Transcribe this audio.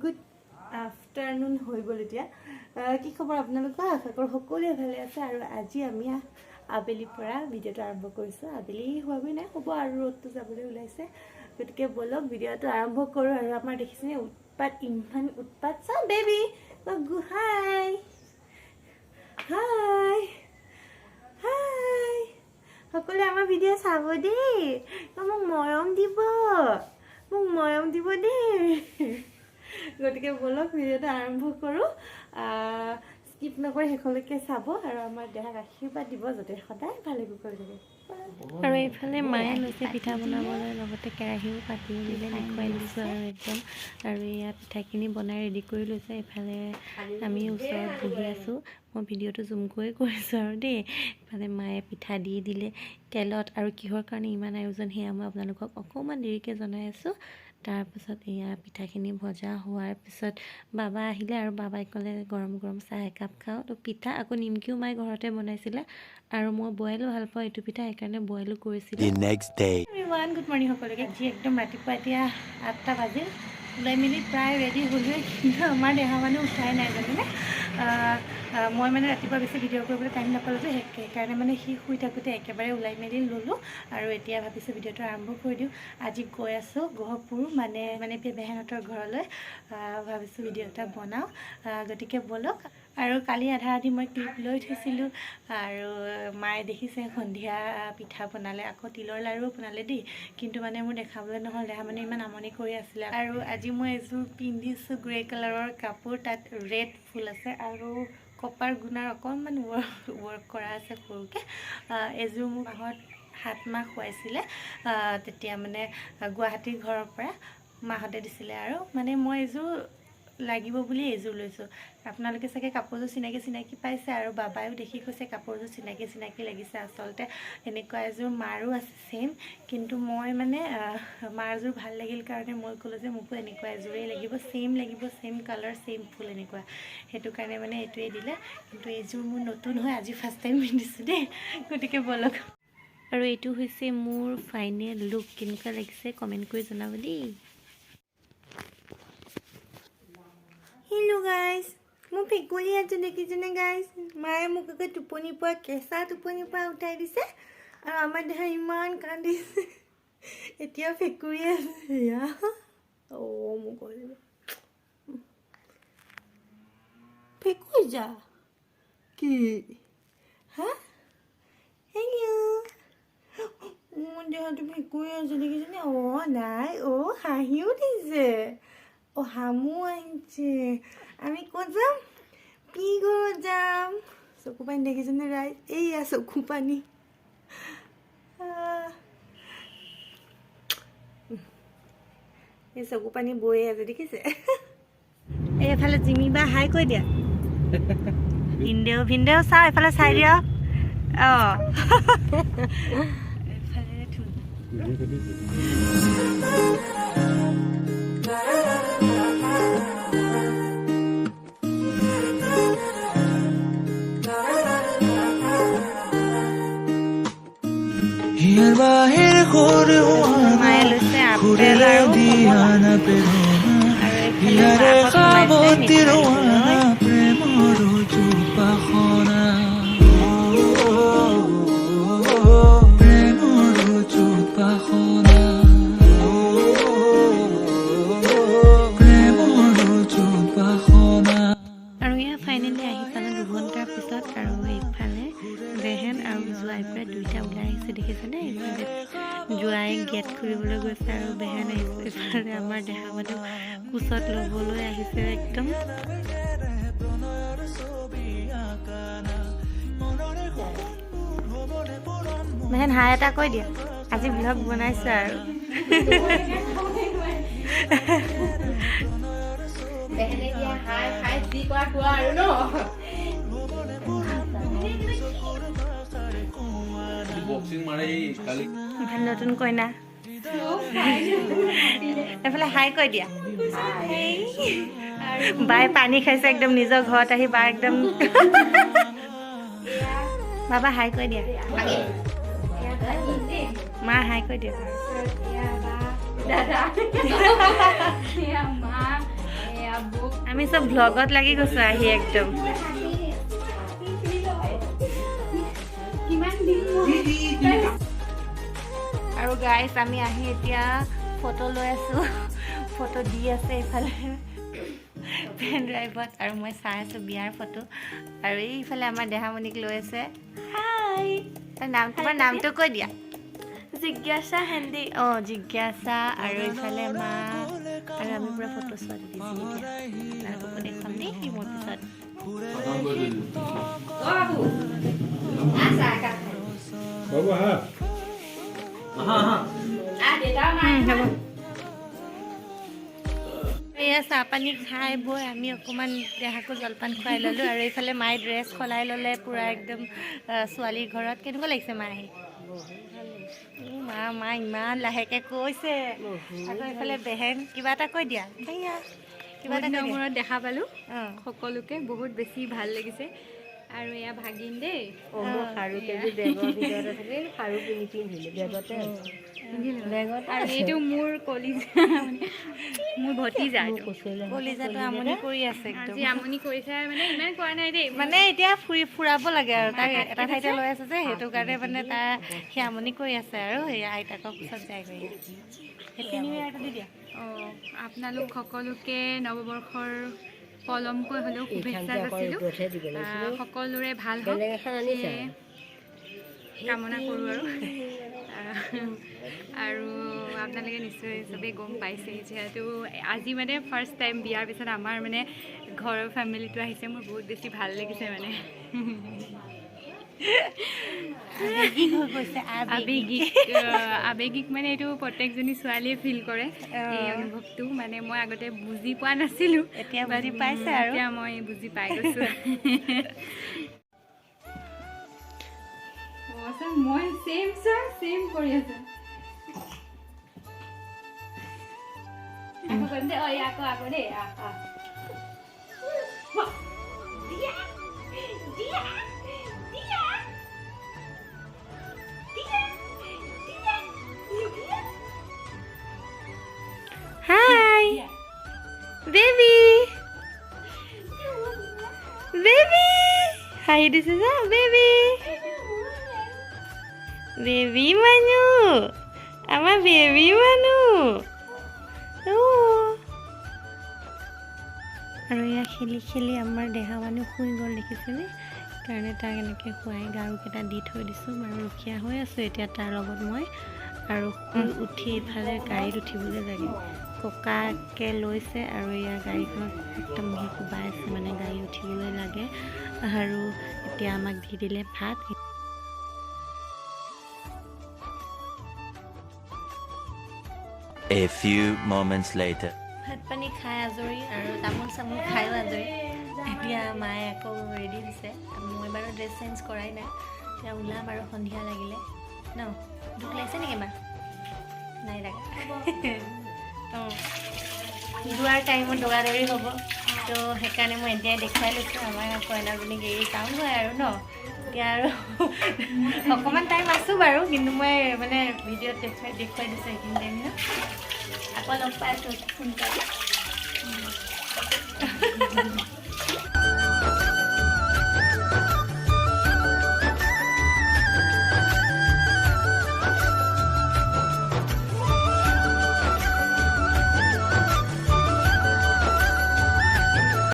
Good afternoon হৈ গ'ল এতিয়া কি খবৰ আপোনালোকৰ আশা কৰোঁ সকলোৱে ভালে আছে আৰু আজি আমি আবেলিৰ পৰা ভিডিঅ'টো আৰম্ভ কৰিছোঁ আবেলি হোৱাগৈ নাই হ'ব আৰু ৰ'দটো যাবলৈ ওলাইছে গতিকে বলক ভিডিঅ'টো আৰম্ভ কৰোঁ আৰু আমাৰ দেখিছেনে উৎপাত ইমান উৎপাত চা বেবি হাই হাই হাই সকলোৱে আমাৰ ভিডিঅ' চাব দেই মোক মৰম দিব দেই গতিকে বলক ভিডিঅ'টো আৰম্ভ কৰোঁ স্কিপ নকৰি শেষলৈকে চাব আৰু আমাৰ দেহাক আশীৰ্বাদ দিব যাতে সদায় ভালে কুশলে থাকে আৰু এইফালে মায়ে লৈছে পিঠা বনাবলৈ লগতে কেৰাহীও পাতিও দিলে দেখুৱাই দিছোঁ আৰু একদম আৰু এয়া পিঠাখিনি বনাই ৰেডি কৰি লৈছে এইফালে আমি ওচৰত বহি আছোঁ মই ভিডিঅ'টো জুম কৰি কৰিছোঁ আৰু দেই ইফালে মায়ে পিঠা দি দিলে তেলত আৰু কিহৰ কাৰণে ইমান আয়োজন সেয়া মই আপোনালোকক অকণমান দেৰিকৈ জনাই আছোঁ তাৰপিছত এয়া পিঠাখিনি ভজা হোৱাৰ পিছত বাবা আহিলে আৰু বাবাই ক'লে গৰম গৰম চাহ একাপ খাওঁ তো পিঠা আকৌ নিমকিও মায়ে ঘৰতে বনাইছিলে আৰু মই বইলো ভাল পাওঁ এইটো পিঠা সেইকাৰণে বইলো কৰিছিলোঁ গুড মৰ্ণিং সকলোকে যি একদম ৰাতিপুৱা এতিয়া 8টা বাজিল ওলাই মেলি প্ৰায় ৰেডি হ'লোৱে কিন্তু আমাৰ দেহা মানুহ উঠাই নাই জানেনে মই মানে ৰাতিপুৱা বেছি ভিডিঅ' কৰিবলৈ টাইম নাপালোঁ যে সেইকাৰণে মানে সি শুই থাকোঁতে একেবাৰে ওলাই মেলি ল'লোঁ আৰু এতিয়া ভাবিছোঁ ভিডিঅ'টো আৰম্ভ কৰি দিওঁ আজি গৈ আছোঁ গহপুৰ মানে বেহেনহঁতৰ ঘৰলৈ ভাবিছোঁ ভিডিঅ' এটা বনাওঁ গতিকে বলক আৰু কালি আধা ৰাতি মই ক্লিপ লৈ থৈছিলোঁ আৰু মায়ে দেখিছে সন্ধিয়া পিঠা বনালে আকৌ তিলৰ লাড়ুও বনালে দেই কিন্তু মানে মোৰ দেখাবলৈ নহ'ল দেহা মানে ইমান আমনি কৰি আছিলে আৰু আজি মই এযোৰ পিন্ধিছোঁ গ্ৰে কালাৰৰ কাপোৰ তাত ৰেড ফুল আছে আৰু কপাৰ গুণাৰ অকণমান ৱৰ্ক কৰা আছে সৰুকৈ এযোৰ মোৰ মাহত 7 মাহ খুৱাইছিলে তেতিয়া মানে গুৱাহাটীৰ ঘৰৰ পৰা মাহঁতে দিছিলে আৰু মানে মই এযোৰ লাগিব বুলি এযোৰ লৈছোঁ আপোনালোকে চাগে কাপোৰযোৰ চিনাকি পাইছে আৰু বাবাইও দেখি কৈছে কাপোৰযোৰ চিনাকি লাগিছে আচলতে এনেকুৱা এযোৰ মাৰো আছে ছেইম কিন্তু মই মানে মাৰযোৰ ভাল লাগিল কাৰণে মই ক'লোঁ যে মোকো এনেকুৱা এযোৰেই লাগিব ছেইম কালাৰ ছেইম ফুল এনেকুৱা সেইটো কাৰণে মানে এইটোৱে দিলে কিন্তু এইযোৰ মোৰ নতুন হয় আজি ফাৰ্ষ্ট টাইম পিন্ধিছোঁ দেই গতিকে বলক আৰু এইটো হৈছে মোৰ ফাইনেল লুক কেনেকুৱা লাগিছে কমেণ্ট কৰি জনাব দেই হেল্ল' গাইজ মোৰ ভেকুলী আছে দেখিছেনে গাইজ মায়ে মোক আকৌ কেঁচা টোপনিৰ পৰা উঠাই দিছে আৰু আমাৰ দেহা ইমান কান্দিছে এতিয়া ভেকুৰী আছে সেয়া মোক ভেকুৰী যা কি হা হেল্ল' মোৰ দেহাটো ভেকুৰী আছে দেখিছেনে নাই হাঁহিও দিছে হামু আহিছে আমি ক'ত যাম পি ঘৰত যাম চকু পানী দেখিছেনে ৰাইজ এইয়া চকু পানী এই চকু পানী বৈ আছে দেখিছে এইফালে জিমি বা হাই কৈ দিয়া ভিনদেউ চা এইফালে চাই দিয়ক বাহিৰ মায়ে লৈছে আপেল আৰু প্ৰেমৰ জোপাখনা আৰু এয়া ফাইনেলি আহি পালে 2 ঘণ্টাৰ পিছত আৰু এইফালে বেহেন আৰু জোৱাই পৰা দুইটা ওলাই আহিছে দেখিছেনে এইফালে জোৱাই গেট খুলিবলৈ গৈছে আৰু বেহেন আহিছে এইফালে আমাৰ দেহা মানুহ কোচত ল'বলৈ আহিছে একদম বেহেন হাই এটা কৈ দিয়া আজি ব্লগ বনাইছোঁ আৰু নতুন কইনা এইফালে হাই কৈ দিয়া বাই পানী খাইছে একদম নিজৰ ঘৰত আহি বা একদম বাবা হাই কৈ দিয়া মা হাই কৈ দিয়া আমি চব ভ্লগত লাগি গৈছোঁ আহি একদম আৰু গাইজ আমি আহি এতিয়া ফটো লৈ আছোঁ ফটো দি আছে এইফালে পেন ড্ৰাইভত আৰু মই চাই আছোঁ বিয়াৰ ফটো আৰু এইফালে আমাৰ দেহামণিক লৈ আছে হাই তোমাৰ নামটো কৈ দিয়া জিজ্ঞাসা হেন্দি অঁ জিজ্ঞাসা আৰু এইফালে মা আৰু আমি পুৰা ফটো চোৱা দিছোঁ এতিয়া আৰু দেখুৱাম দেই সি মোৰ পিছত এয়া চাহপানী খাই বৈ আমি অকণমান দেহাকো জলপান খুৱাই ল'লোঁ আৰু এইফালে মায়ে ড্ৰেছ সলাই ল'লে পূৰা একদম ছোৱালীৰ ঘৰত কেনেকুৱা লাগিছে মা আহি মা ইমান লাহেকৈ কৈছে আকৌ এইফালে বেহেন কিবা এটা কৈ দিয়া কিবা এটা মূৰত দেখা পালোঁ সকলোকে বহুত বেছি ভাল লাগিছে আৰু এয়া ভাগিন দেই আৰু এইটো মোৰ কলিজা মোৰ ভতিজা কলিজাটো আমনি কৰি আছে আজি আমনি কৰিছে মানে ইমান কৰা নাই দেই মানে এতিয়া ফুৰাব লাগে আৰু তাক এটা ঠাইতে লৈ আছে যে সেইটো কাৰণে মানে তাৰ সি আমনি কৰি আছে আৰু সেই আইতাকৰ পিছত যায়গৈ হেপী নিউ ইয়াৰটো দি দিয়া অঁ আপোনালোক সকলোকে নৱবৰ্ষৰ পলমকৈ হ'লেও শুভেচ্ছা যাচিলোঁ সকলোৰে ভাল হওক কামনা কৰোঁ আৰু আপোনালোকে নিশ্চয় চবেই গম পাইছে যিহেতু আজি মানে ফাৰ্ষ্ট টাইম বিয়াৰ পিছত আমাৰ মানে ঘৰৰ ফেমিলিটো আহিছে মোৰ বহুত বেছি ভাল লাগিছে মানে আৱেগিক মানে এইটো প্ৰত্যেকজনী ছোৱালীয়ে ফিল কৰে এই অনুভৱটো মানে মই আগতে বুজি পোৱা নাছিলোঁ এতিয়া বুজি পাইছে আৰু এতিয়া মই বুজি পাই গৈছোঁ মই চেম কৰি আছোঁ আকৌ দেই Hi, baby. Hi, this is our baby. Baby Manu. Our baby Manu. Oh. আৰু এয়া খেলি আমাৰ দেহা মানুহ শুই গ'ল দেখিছেনে কাৰণে তাক এনেকৈ শুৱাই গাৰুকেইটা দি থৈ দিছোঁ আৰু ৰখীয়া হৈ আছোঁ এতিয়া তাৰ লগত মই আৰু শুই উঠি ইফালে গাড়ীত উঠিবলৈ লাগে ককাকে লৈছে আৰু এয়া গাড়ীখনত একদম সি কোবাই আছে মানে গাড়ী উঠিবলৈ লাগে আৰু এতিয়া আমাক দি দিলে ভাত A few moments later. ভাত পানী খাই আজৰি আৰু তামোল চামোল খায়ো আজৰি এতিয়া মায়ে আকৌ ৰেডি হৈছে মই বাৰু ড্ৰেছ চেঞ্জ কৰাই নাই এতিয়া ওলাম আৰু সন্ধিয়া লাগিলে ন দুখ লাগিছে নেকি মা নাই লাগা অঁ যোৱাৰ টাইমত দৌৰা দৌৰি হ'ব তো সেইকাৰণে মই এতিয়াই দেখুৱাই লৈছোঁ আমাৰ কইনাজনীক এৰি যাওঁগৈ আৰু ন এতিয়া আৰু অকণমান টাইম আছোঁ বাৰু কিন্তু মই মানে ভিডিঅ'ত দেখুৱাই দিছোঁ এইখিনি টাইম ন আকৌ লগ পাই আছোঁ সোনকালে